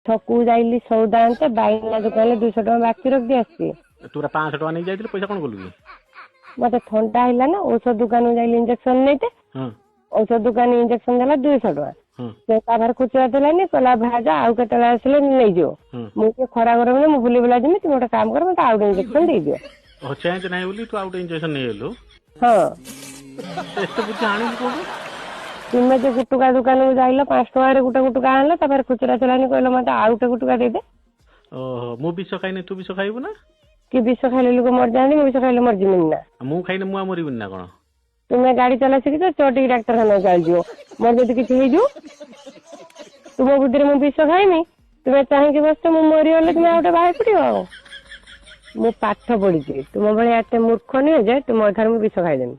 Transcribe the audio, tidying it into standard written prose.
ଛକକୁ ଯାଇଲି ସଉଦା ଆଣିତେ ବାଇନା ଦୋକାନରେ 200 ଟଙ୍କା ବାକି ରଖି ଆସିଛି। ତୁ 500 ଟଙ୍କା ନେଇ ଯାଇଥିଲୁ ପଇସା କଣ କଲୁ କି? ମତେ ଥଣ୍ଡା ହେଲା ନା ଔଷଧ ଦୋକାନକୁ ଯାଇଲି ଇଞ୍ଜେକ୍ସନ ନେଇତେ। ଔଷଧ ଦୋକାନ ଇଞ୍ଜେକ୍ସନ ଦେଲା 200 ଟଙ୍କା। ସେ ତାପରେ ଖୁଚୁରା ଦେଲାନି କହିଲା ଭାଉଜ ଆଉ କେତେବେଳେ ଆସିଲେ ନେଇଯିବ। ମୁଁ ଟିକେ ଖରା ଗରମରେ ମୁଁ ବୁଲି ବୁଲା ଯିବି, তুমি ଗୋଟେ କାମ କର ମତେ ଆଉ ଗୋଟେ ଇଞ୍ଜେକ୍ସନ ଦେଇଦିଅ। ଚେଞ୍ଜ ନାହିଁ ବୋଲି ତୁ ଆଉ ଗୋଟେ ଇଞ୍ଜେକ୍ସନ ନେଇଗଲୁ? ହଁ। ଏତେ ବୁଦ୍ଧି ଆଣିଲୁ କୋଉଠୁ? ତୁମେ ଯେ ଗୁଟୁକା ଦୋକାନକୁ ଯାଇଲ 5 ଟଙ୍କାରେ ଗୋଟେ ଗୁଟୁକା ଆଣିଲ, ତାପରେ ଖୁଚୁରା ଦେଲାନି କହିଲ ମତେ ଆଉ ଗୋଟେ ଗୁଟୁକା ଦେଇଦେ। ଓହୋ, ମୁଁ ବିଷ ଖାଇନି ତୁ ବିଷ ଖାଇବୁ ନା? କି ବିଷ ଖାଇଲେ ଲୋକ ମରିଯାଆନ୍ତି, ମୁଁ ବିଷ ଖାଇଲେ ମରିଯିବିନି ନା? ମୁଁ ଖାଇଲେ ମୁଁ ଆଉ ମରିବିନି ନା କଣ? ତୁମେ ଗାଡି ଚଲା ଶିଖିଛ, ଚଟିକି ଡାକ୍ତରଖାନା ଚାଲିଯିବ, ମୋର ଯଦି କିଛି ହେଇଯିବ ତୁମ ବୁଦ୍ଧିରେ ମୁଁ ବିଷ ଖାଇମି, ତୁମେ ଚାହିଁକି ବସିଛ ମୁଁ ମରିଗଲେ ତୁମେ ଆଉ ଗୋଟେ ବାହାରି ପଡିବ। ଆଉ ମୁଁ ପାଠ ପଢିଛି, ତୁମ ଭଳିଆ ଏତେ ମୂର୍ଖ ନୁହେଁ ଯେ ତୁମ ଠାରୁ ମୁଁ ବିଷ ଖାଇଦେମି।